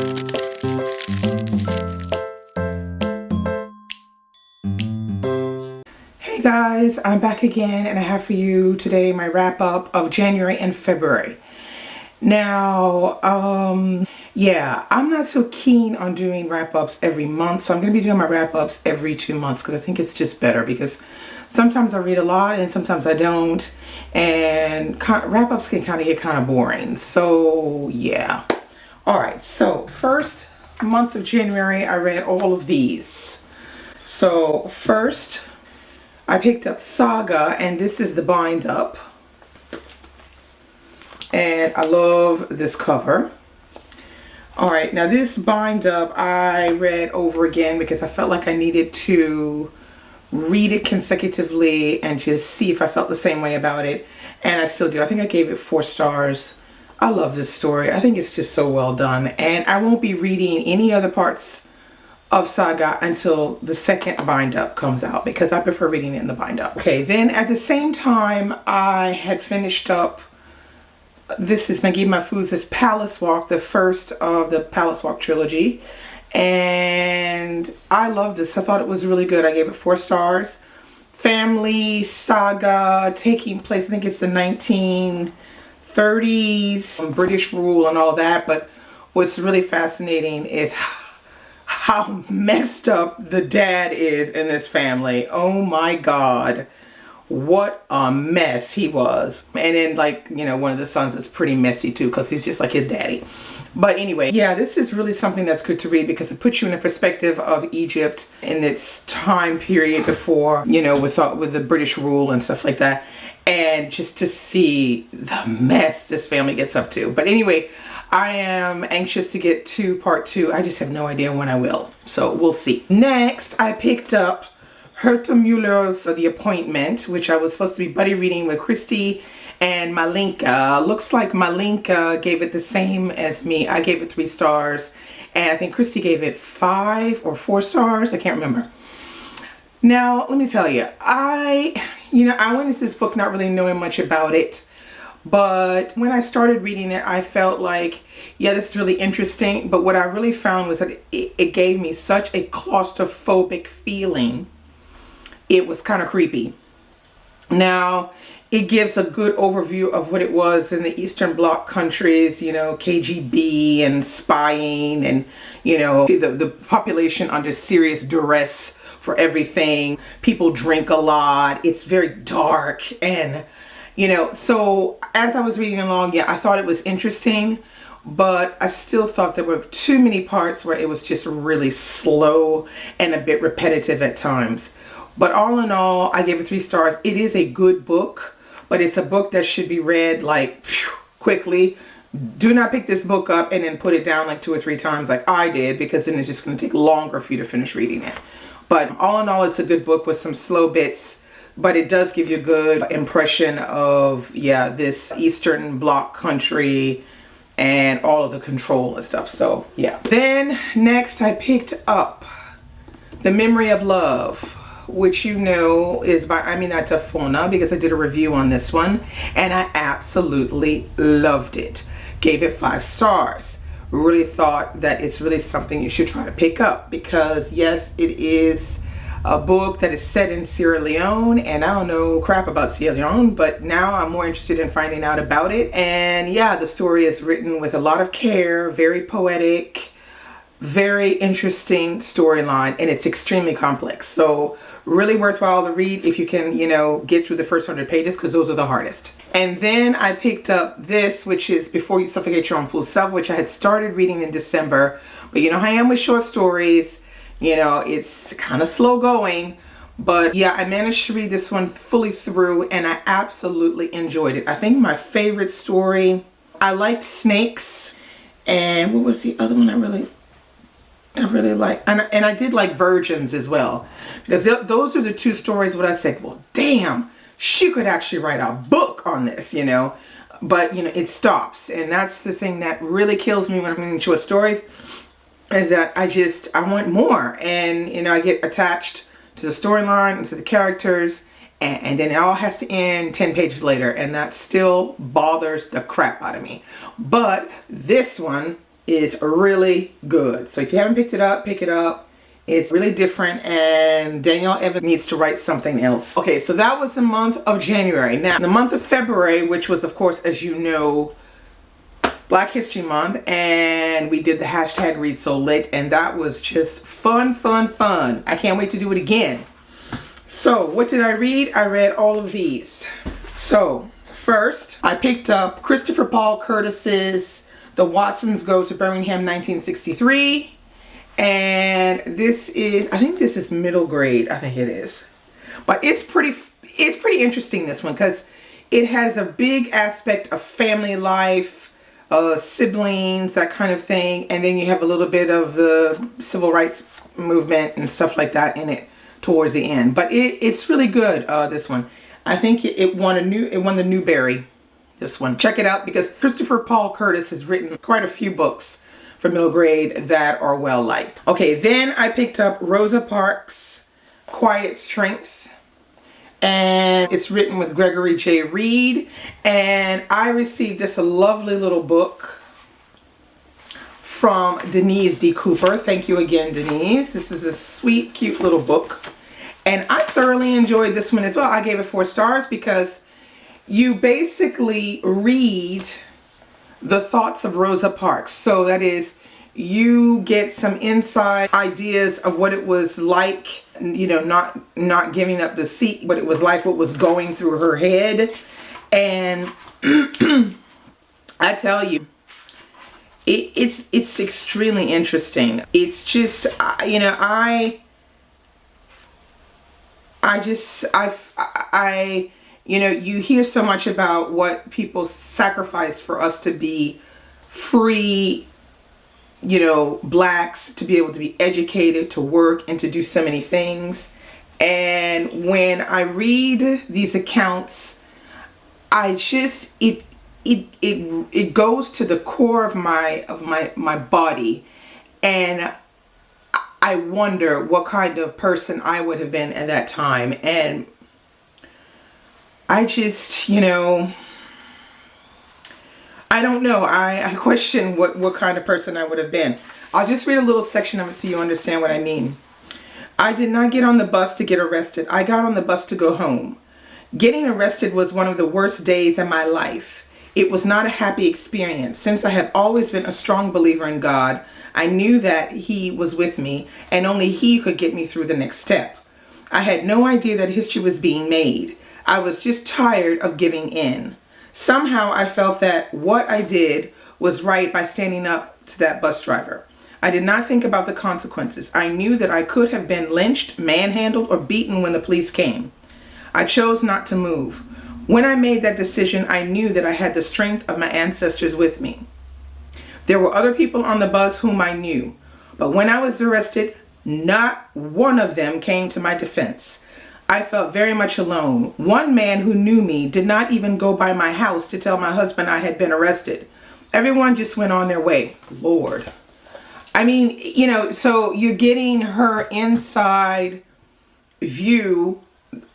Hey guys, I'm back again and I have for you today my wrap up of January and February. Now, yeah, I'm not so keen on doing wrap ups every month, so I'm going to be doing my wrap ups every 2 months because I think it's just better, because sometimes I read a lot and sometimes I don't, and wrap ups can kind of get kind of boring. So yeah. All right, so first month of January, I read all of these. So first, I picked up Saga, and this is the bind up. And I love this cover. All right, now this bind up I read over again because I felt like I needed to read it consecutively and just see if I felt the same way about it. And I still do. I think I gave it 4 stars. I love this story. I think it's just so well done. And I won't be reading any other parts of Saga until the second bind up comes out because I prefer reading it in the bind up. Okay, then at the same time I had finished up, this is Nagib Mahfouz's Palace Walk, the first of the Palace Walk trilogy, and I love this. I thought it was really good. I gave it 4 stars. Family saga taking place, I think it's the 1930s, British rule and all that, but what's really fascinating is how messed up the dad is in this family. Oh my God, what a mess he was. And then, like, you know, one of the sons is pretty messy too because he's just like his daddy. But anyway, yeah, this is really something that's good to read because it puts you in a perspective of Egypt in its time period before, you know, with the British rule and stuff like that, and just to see the mess this family gets up to. But anyway, I am anxious to get to part 2. I just have no idea when I will. So we'll see. Next, I picked up Herta Müller's The Appointment, which I was supposed to be buddy reading with Christy and Malinka. Looks like Malinka gave it the same as me. I gave it 3 stars. And I think Christy gave it 5 or 4 stars. I can't remember. Now, let me tell you, I went into this book not really knowing much about it. But when I started reading it, I felt like, yeah, this is really interesting. But what I really found was that it gave me such a claustrophobic feeling. It was kind of creepy. Now, it gives a good overview of what it was in the Eastern Bloc countries, you know, KGB and spying and, you know, the population under serious duress for everything. People drink a lot. It's very dark and, you know, so as I was reading along, yeah, I thought it was interesting, but I still thought there were too many parts where it was just really slow and a bit repetitive at times. But all in all, I gave it 3 stars. It is a good book, but it's a book that should be read like quickly. Do not pick this book up and then put it down like 2 or 3 times like I did, because then it's just going to take longer for you to finish reading it. But all in all, it's a good book with some slow bits. But it does give you a good impression of, yeah, this Eastern Bloc country and all of the control and stuff. So, yeah. Then, next, I picked up The Memory of Love, which you know is by Aminata Fona, because I did a review on this one. And I absolutely loved it. Gave it 5 stars. Really thought that it's really something you should try to pick up. Because, yes, it is a book that is set in Sierra Leone, and I don't know crap about Sierra Leone, but now I'm more interested in finding out about it. And yeah, the story is written with a lot of care, very poetic, very interesting storyline, and it's extremely complex. So really worthwhile to read if you can, you know, get through the first 100 pages, because those are the hardest. And then I picked up this, which is Before You Suffocate Your Own Fool Self, which I had started reading in December, but you know how I am with short stories. You know, it's kind of slow going, but yeah, I managed to read this one fully through and I absolutely enjoyed it. I think my favorite story, I liked Snakes, and what was the other one I really liked? And I did like Virgins as well, because those are the 2 stories where I said, well, damn, she could actually write a book on this, you know, but you know, it stops. And that's the thing that really kills me when I'm reading short stories, is that I want more, and you know, I get attached to the storyline and to the characters, and then it all has to end 10 pages later, and that still bothers the crap out of me. But this one is really good. So if you haven't picked it up, pick it up. It's really different, and Danielle Evans needs to write something else. Okay, so that was the month of January. Now, the month of February, which was, of course, as you know, Black History Month, and we did the hashtag Read So Lit, and that was just fun, fun, fun. I can't wait to do it again. So, what did I read? I read all of these. So, first, I picked up Christopher Paul Curtis's The Watsons Go to Birmingham 1963. And this is, I think this is middle grade. I think it is. But it's pretty interesting, this one, because it has a big aspect of family life, siblings, that kind of thing. And then you have a little bit of the civil rights movement and stuff like that in it towards the end. But it's really good, this one. I think it won the Newbery, this one. Check it out, because Christopher Paul Curtis has written quite a few books for middle grade that are well liked. Okay, then I picked up Rosa Parks' Quiet Strength, and it's written with Gregory J. Reed, and I received this lovely little book from Denise D. Cooper. Thank you again, Denise. This is a sweet, cute little book, and I thoroughly enjoyed this one as well. I gave it 4 stars because you basically read the thoughts of Rosa Parks. So that is, you get some inside ideas of what it was like, you know, not giving up the seat, what it was like, what was going through her head. And I tell you, it's extremely interesting. It's just, you know, you know, you hear so much about what people sacrifice for us to be free, you know, blacks, to be able to be educated, to work, and to do so many things. And when I read these accounts, I just, it goes to the core of my body, and I wonder what kind of person I would have been at that time. And I just, you know, I don't know. I question what kind of person I would have been. I'll just read a little section of it so you understand what I mean. I did not get on the bus to get arrested. I got on the bus to go home. Getting arrested was one of the worst days in my life. It was not a happy experience. Since I have always been a strong believer in God, I knew that He was with me, and only He could get me through the next step. I had no idea that history was being made. I was just tired of giving in. Somehow I felt that what I did was right by standing up to that bus driver. I did not think about the consequences. I knew that I could have been lynched, manhandled, or beaten when the police came. I chose not to move. When I made that decision, I knew that I had the strength of my ancestors with me. There were other people on the bus whom I knew, but when I was arrested, not one of them came to my defense. I felt very much alone. One man who knew me did not even go by my house to tell my husband I had been arrested. Everyone just went on their way. Lord. I mean, you know, so you're getting her inside view,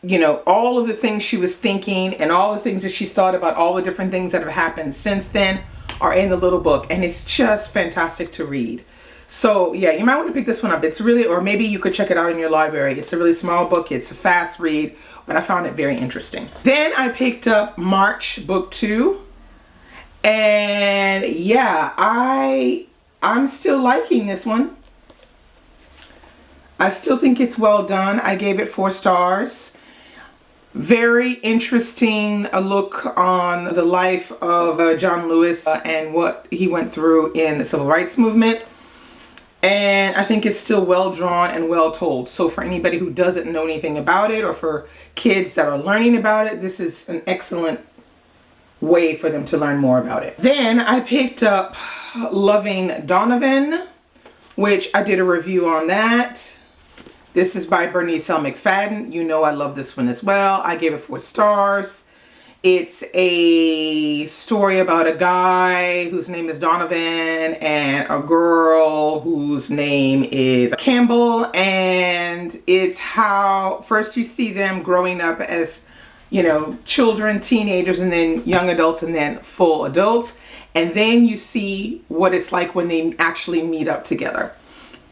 you know, all of the things she was thinking and all the things that she's thought about, all the different things that have happened since then are in the little book. And it's just fantastic to read. So yeah, you might want to pick this one up. It's really, or maybe you could check it out in your library. It's a really small book. It's a fast read, but I found it very interesting. Then I picked up March book 2. And yeah, I'm still liking this one. I still think it's well done. I gave it 4 stars. Very interesting a look on the life of John Lewis and what he went through in the civil rights movement. And I think it's still well drawn and well told. So for anybody who doesn't know anything about it, or for kids that are learning about it, this is an excellent way for them to learn more about it. Then I picked up Loving Donovan, which I did a review on that. This is by Bernice L. McFadden. You know I love this one as well. I gave it 4 stars. It's a story about a guy whose name is Donovan and a girl whose name is Campbell. And it's how first you see them growing up as you know, children, teenagers, and then young adults, and then full adults. And then you see what it's like when they actually meet up together.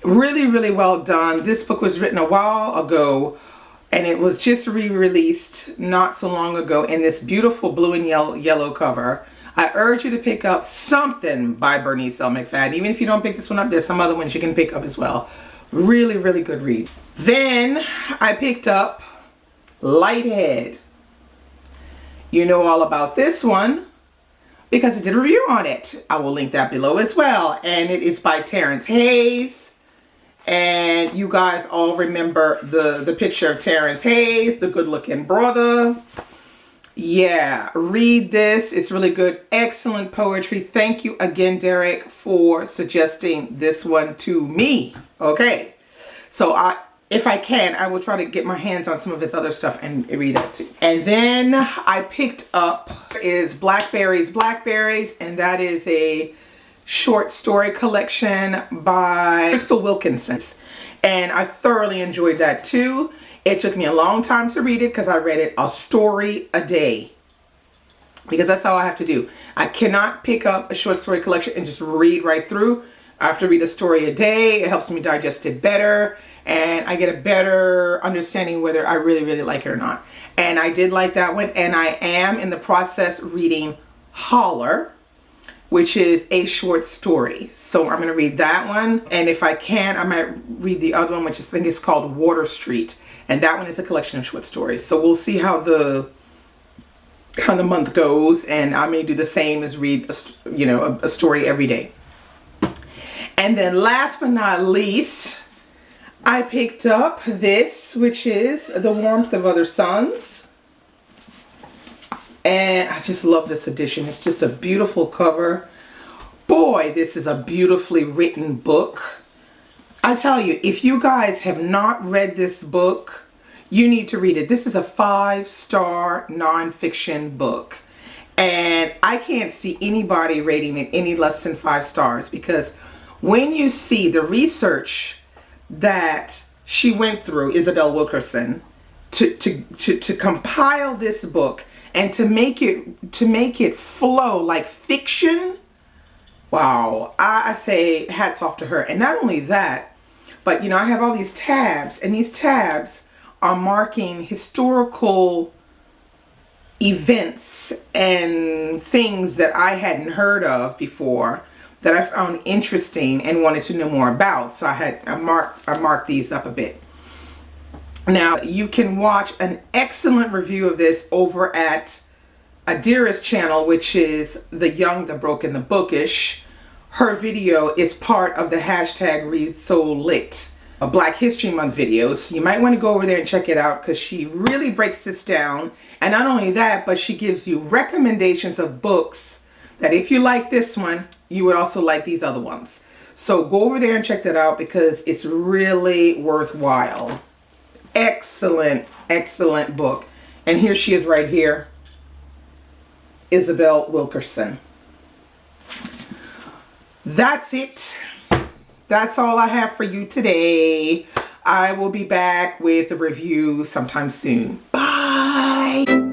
Really, really well done. This book was written a while ago, and it was just re-released not so long ago in this beautiful blue and yellow cover. I urge you to pick up something by Bernice L. McFadden. Even if you don't pick this one up, there's some other ones you can pick up as well. Really, really good read. Then I picked up Lighthead. You know all about this one because I did a review on it. I will link that below as well. And it is by Terrence Hayes. And you guys all remember the picture of Terrence Hayes, the good-looking brother. Yeah, read this. It's really good. Excellent poetry. Thank you again, Derek, for suggesting this one to me. Okay. So if I can, I will try to get my hands on some of his other stuff and read that too. And then I picked up is Blackberries, and that is a short story collection by Crystal Wilkinson. And I thoroughly enjoyed that too. It took me a long time to read it because I read it a story a day. Because that's how I have to do. I cannot pick up a short story collection and just read right through. I have to read a story a day. It helps me digest it better. And I get a better understanding whether I really, really like it or not. And I did like that one. And I am in the process reading Holler, which is a short story. So I'm going to read that one. And if I can, I might read the other one, which I think is called Water Street. And that one is a collection of short stories. So we'll see how the month goes. And I may do the same as read, a story every day. And then last but not least, I picked up this, which is The Warmth of Other Suns. And I just love this edition. It's just a beautiful cover. Boy, this is a beautifully written book. I tell you, if you guys have not read this book, you need to read it. This is a 5-star nonfiction book. And I can't see anybody rating it any less than 5 stars because when you see the research that she went through, Isabel Wilkerson, to compile this book and to make it flow like fiction, wow, I say hats off to her. And not only that, but I have all these tabs, and these tabs are marking historical events and things that I hadn't heard of before that I found interesting and wanted to know more about. So I marked these up a bit. Now you can watch an excellent review of this over at Adira's channel, which is The Young, the Broken, the Bookish. Her video is part of the hashtag Read So Lit, a Black History Month videos. So you might want to go over there and check it out because she really breaks this down. And not only that, but she gives you recommendations of books that if you like this one, you would also like these other ones. So go over there and check that out because it's really worthwhile. Excellent, excellent book. And here she is right here, Isabel Wilkerson. That's it. That's all I have for you today. I will be back with a review sometime soon. Bye.